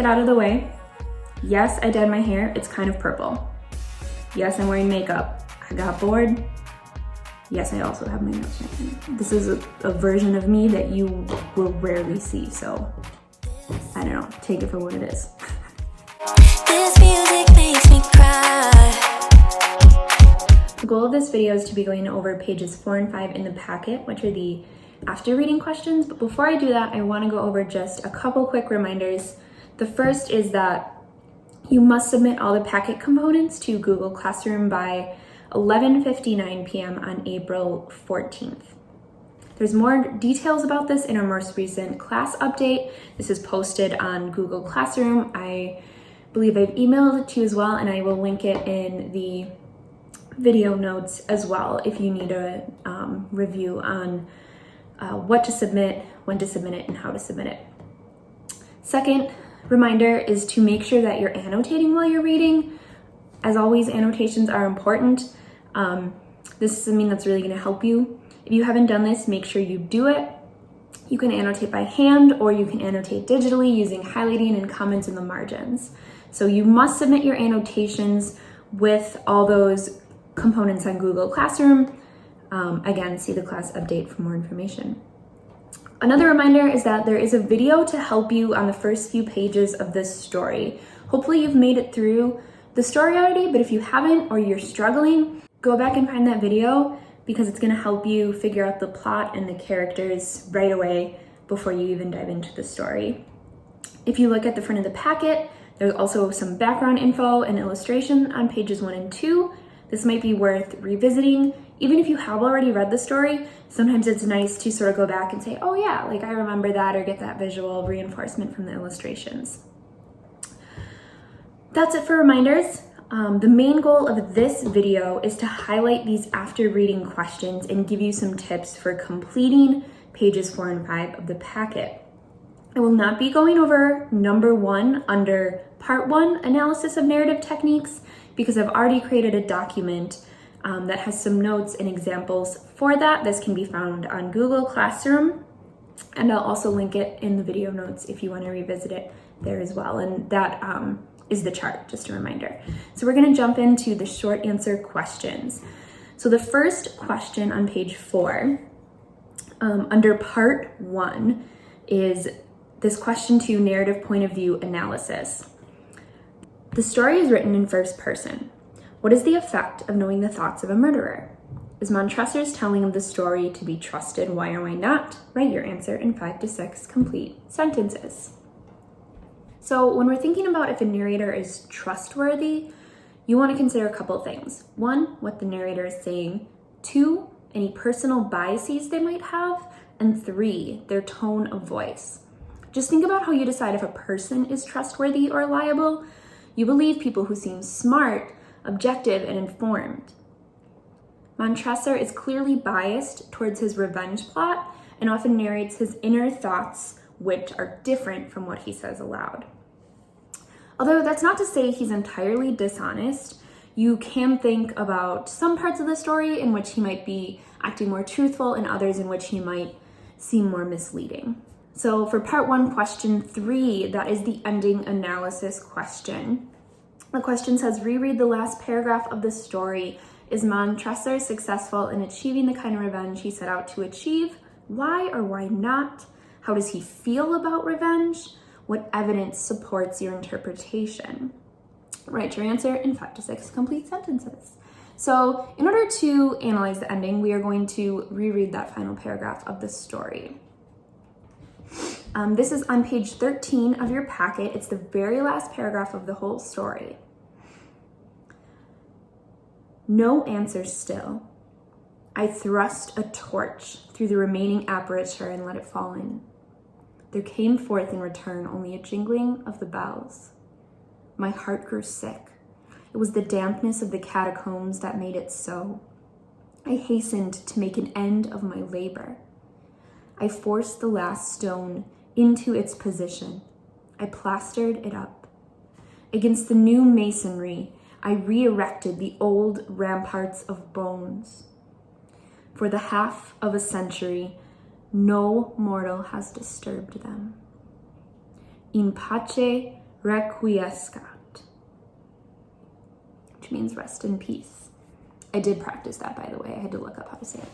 get out of the way. Yes, I dyed my hair. It's kind of purple. Yes, I'm wearing makeup. I got bored. Yes, I also have my notes written. This is a version of me that you will rarely see, so I don't know, take it for what it is. This music makes me cry. The goal of this video is to be going over pages 4 and 5 in the packet, which are the after reading questions. But before I do that, I want to go over just a couple quick reminders. The first is that you must submit all the packet components to Google Classroom by 11:59 p.m. on April 14th. There's more details about this in our most recent class update. This is posted on Google Classroom. I believe I've emailed it to you as well, and I will link it in the video notes as well if you need a review on what to submit, when to submit it, and how to submit it. Second reminder is to make sure that you're annotating while you're reading. As always, annotations are important. This is something that's really going to help you. If you haven't done this, make sure you do it. You can annotate by hand or you can annotate digitally using highlighting and comments in the margins. So you must submit your annotations with all those components on Google Classroom. Again, see the class update for more information. Another reminder is that there is a video to help you on the first few pages of this story. Hopefully you've made it through the story already, but if you haven't or you're struggling, go back and find that video because it's going to help you figure out the plot and the characters right away before you even dive into the story. If you look at the front of the packet, there's also some background info and illustration on pages 1 and 2. This might be worth revisiting. Even if you have already read the story, sometimes it's nice to sort of go back and say, oh yeah, like I remember that, or get that visual reinforcement from the illustrations. That's it for reminders. The main goal of this video is to highlight these after reading questions and give you some tips for completing pages 4 and 5 of the packet. I will not be going over number 1 under part 1, analysis of narrative techniques, because I've already created a document that has some notes and examples for that. This can be found on Google Classroom, and I'll also link it in the video notes if you want to revisit it there as well. And that is the chart, just a reminder. So we're going to jump into the short answer questions. So the first question on page 4, under part 1, is this question 2, narrative point of view analysis. The story is written in first person. What is the effect of knowing the thoughts of a murderer? Is Montresor's telling of the story to be trusted? Why or why not? Write your answer in 5 to 6 complete sentences. So when we're thinking about if a narrator is trustworthy, you want to consider a couple of things. 1, what the narrator is saying. 2, any personal biases they might have. And 3, their tone of voice. Just think about how you decide if a person is trustworthy or reliable. You believe people who seem smart, objective, and informed. Montresor is clearly biased towards his revenge plot and often narrates his inner thoughts, which are different from what he says aloud. Although that's not to say he's entirely dishonest, you can think about some parts of the story in which he might be acting more truthful and others in which he might seem more misleading. So for part 1, question 3, that is the ending analysis question. The question says, reread the last paragraph of the story. Is Montresor successful in achieving the kind of revenge he set out to achieve? Why or why not? How does he feel about revenge? What evidence supports your interpretation? Write your answer in 5 to 6 complete sentences. So in order to analyze the ending, we are going to reread that final paragraph of the story. This is on page 13 of your packet. It's the very last paragraph of the whole story. No answer still. I thrust a torch through the remaining aperture and let it fall in. There came forth in return only a jingling of the bells. My heart grew sick. It was the dampness of the catacombs that made it so. I hastened to make an end of my labor. I forced the last stone into its position. I plastered it up. Against the new masonry, I re-erected the old ramparts of bones. For the half of a century, no mortal has disturbed them. In pace requiescat, which means rest in peace. I did practice that, by the way. I had to look up how to say it.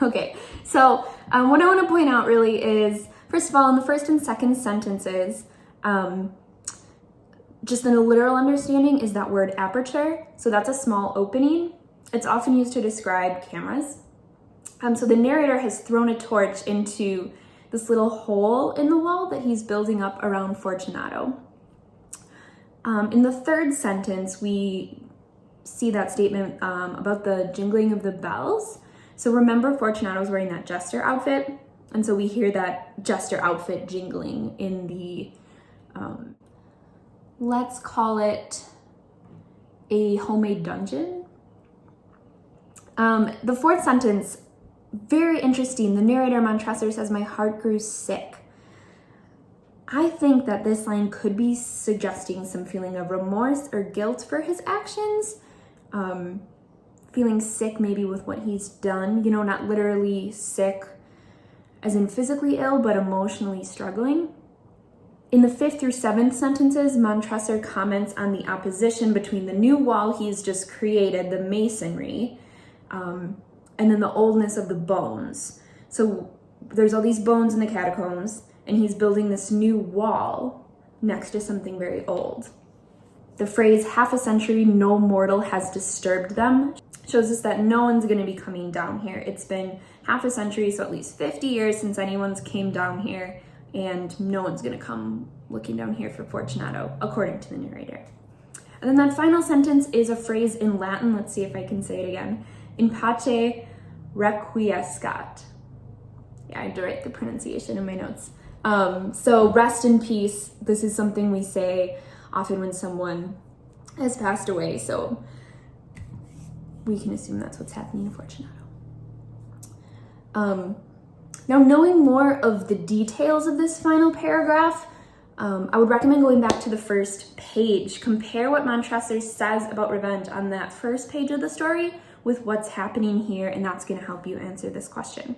Okay, so what I want to point out really is, first of all, in the first and second sentences, just in a literal understanding is that word aperture. So that's a small opening. It's often used to describe cameras. So the narrator has thrown a torch into this little hole in the wall that he's building up around Fortunato. In the third sentence, we see that statement about the jingling of the bells. So remember, Fortunato's wearing that jester outfit. And so we hear that jester outfit jingling in the, let's call it a homemade dungeon. The fourth sentence, very interesting. The narrator, Montresor, says, "My heart grew sick." I think that this line could be suggesting some feeling of remorse or guilt for his actions. Feeling sick maybe with what he's done, you know, not literally sick as in physically ill, but emotionally struggling. In the 5th through 7th sentences, Montresor comments on the opposition between the new wall he's just created, the masonry, and then the oldness of the bones. So there's all these bones in the catacombs, and he's building this new wall next to something very old. The phrase "half a century, no mortal has disturbed them" shows us that no one's going to be coming down here. It's been half a century, so at least 50 years since anyone's came down here, and no one's going to come looking down here for Fortunato, according to the narrator. And then that final sentence is a phrase in Latin. Let's see if I can say it again. "In pace requiescat." Yeah, I had to write the pronunciation in my notes. So rest in peace. This is something we say often when someone has passed away. So we can assume that's what's happening to Fortunato. Now, knowing more of the details of this final paragraph, I would recommend going back to the first page. Compare what Montresor says about revenge on that first page of the story with what's happening here, and that's going to help you answer this question.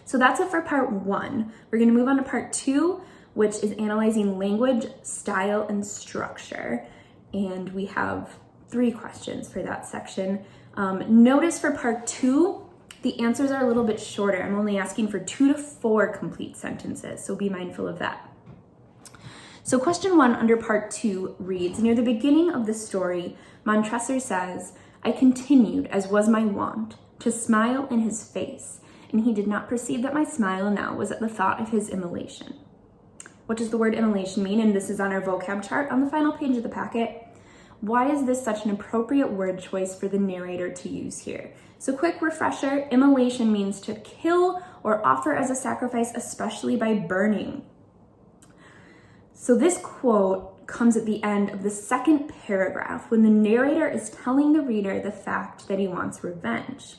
So that's it for part 1. We're going to move on to part 2, which is analyzing language, style, and structure. And we have 3 questions for that section. Notice for part 2, the answers are a little bit shorter. I'm only asking for 2 to 4 complete sentences, so be mindful of that. So question 1 under part 2 reads, "Near the beginning of the story, Montresor says, 'I continued, as was my wont, to smile in his face, and he did not perceive that my smile now was at the thought of his immolation.'" What does the word immolation mean? And this is on our vocab chart on the final page of the packet. Why is this such an appropriate word choice for the narrator to use here? So quick refresher, immolation means to kill or offer as a sacrifice, especially by burning. So this quote comes at the end of the second paragraph when the narrator is telling the reader the fact that he wants revenge.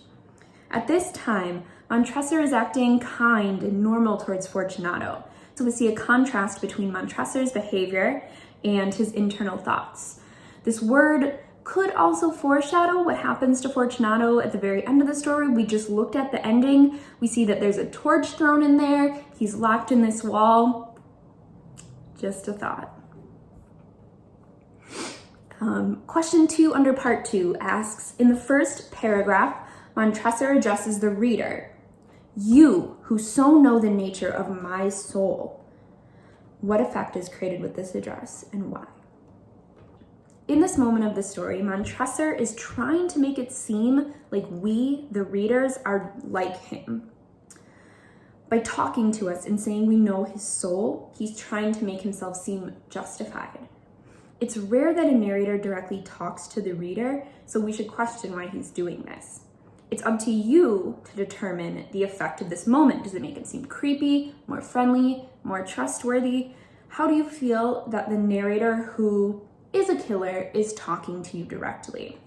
At this time, Montresor is acting kind and normal towards Fortunato. So we see a contrast between Montresor's behavior and his internal thoughts. This word could also foreshadow what happens to Fortunato at the very end of the story. We just looked at the ending. We see that there's a torch thrown in there. He's locked in this wall. Just a thought. Question 2 under part 2 asks, in the first paragraph, Montresor addresses the reader. "You who so know the nature of my soul." What effect is created with this address and why? In this moment of the story, Montresor is trying to make it seem like we, the readers, are like him. By talking to us and saying we know his soul, he's trying to make himself seem justified. It's rare that a narrator directly talks to the reader, so we should question why he's doing this. It's up to you to determine the effect of this moment. Does it make it seem creepy, more friendly, more trustworthy? How do you feel that the narrator who is a killer is talking to you directly?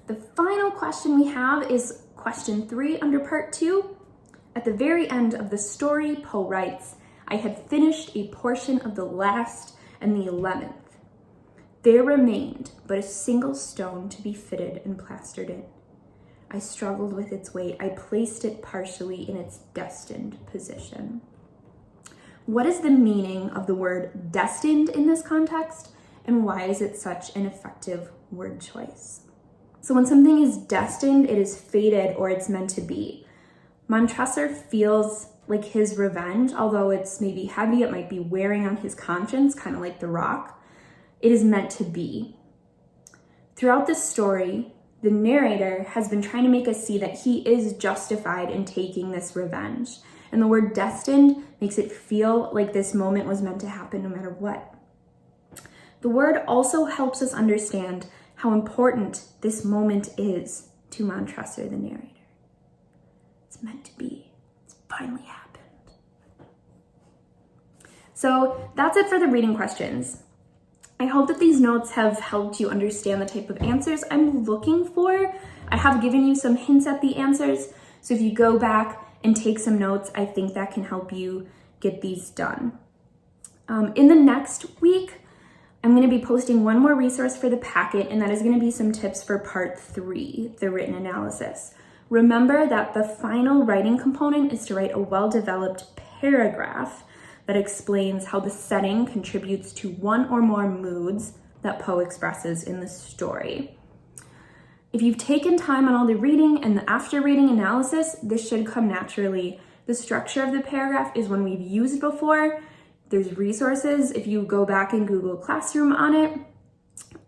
The final question we have is question 3 under part 2. At the very end of the story, Poe writes, "I had finished a portion of the last and the 11th. There remained but a single stone to be fitted and plastered in. I struggled with its weight. I placed it partially in its destined position." What is the meaning of the word destined in this context, and why is it such an effective word choice? So when something is destined, it is fated or it's meant to be. Montresor feels like his revenge, although it's maybe heavy, it might be wearing on his conscience, kind of like the rock. It is meant to be. Throughout this story, the narrator has been trying to make us see that he is justified in taking this revenge. And the word destined makes it feel like this moment was meant to happen no matter what. The word also helps us understand how important this moment is to Montresor, the narrator. It's meant to be. It's finally happened. So that's it for the reading questions. I hope that these notes have helped you understand the type of answers I'm looking for. I have given you some hints at the answers, so if you go back and take some notes, I think that can help you get these done. In the next week, I'm going to be posting one more resource for the packet, and that is going to be some tips for part 3, the written analysis. Remember that the final writing component is to write a well-developed paragraph that explains how the setting contributes to one or more moods that Poe expresses in the story. If you've taken time on all the reading and the after reading analysis, this should come naturally. The structure of the paragraph is one we've used before. There's resources if you go back in Google Classroom on it.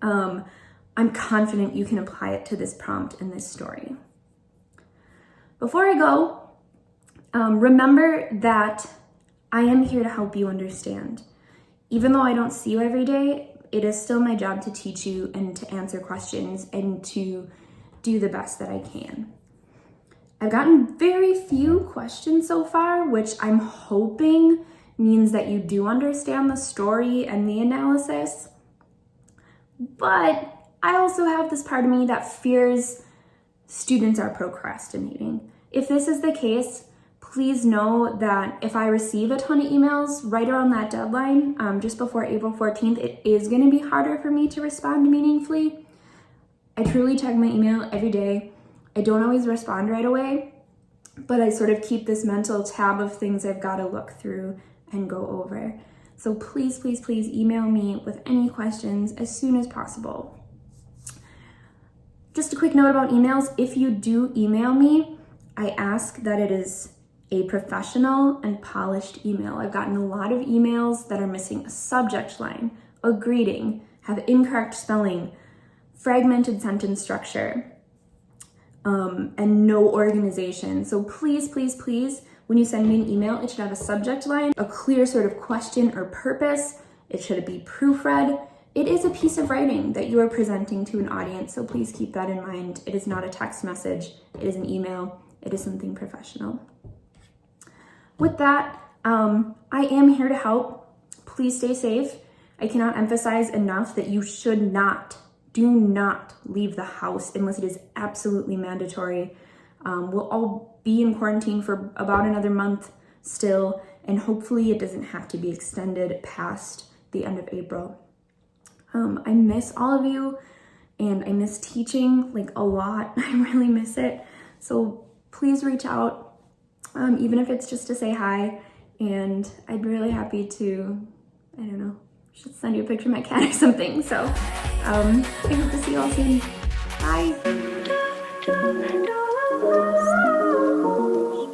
I'm confident you can apply it to this prompt in this story. Before I go, remember that I am here to help you understand. Even though I don't see you every day, it is still my job to teach you and to answer questions and to do the best that I can. I've gotten very few questions so far, which I'm hoping means that you do understand the story and the analysis. But I also have this part of me that fears students are procrastinating. If this is the case, please know that if I receive a ton of emails right around that deadline, just before April 14th, it is going to be harder for me to respond meaningfully. I truly check my email every day. I don't always respond right away, but I sort of keep this mental tab of things I've got to look through and go over. So please, please, please email me with any questions as soon as possible. Just a quick note about emails. If you do email me, I ask that it is a professional and polished email. I've gotten a lot of emails that are missing a subject line, a greeting, have incorrect spelling, fragmented sentence structure, and no organization. So please, please, please, when you send me an email, it should have a subject line, a clear sort of question or purpose. It should be proofread. It is a piece of writing that you are presenting to an audience, so please keep that in mind. It is not a text message. It is an email. It is something professional. With that, I am here to help. Please stay safe. I cannot emphasize enough that you do not leave the house unless it is absolutely mandatory. We'll all be in quarantine for about another month still, and hopefully it doesn't have to be extended past the end of April. I miss all of you, and I miss teaching like a lot. I really miss it. So please reach out, even if it's just to say hi, and I'd be really happy to, I don't know, should send you a picture of my cat or something. So I hope to see you all soon. Bye.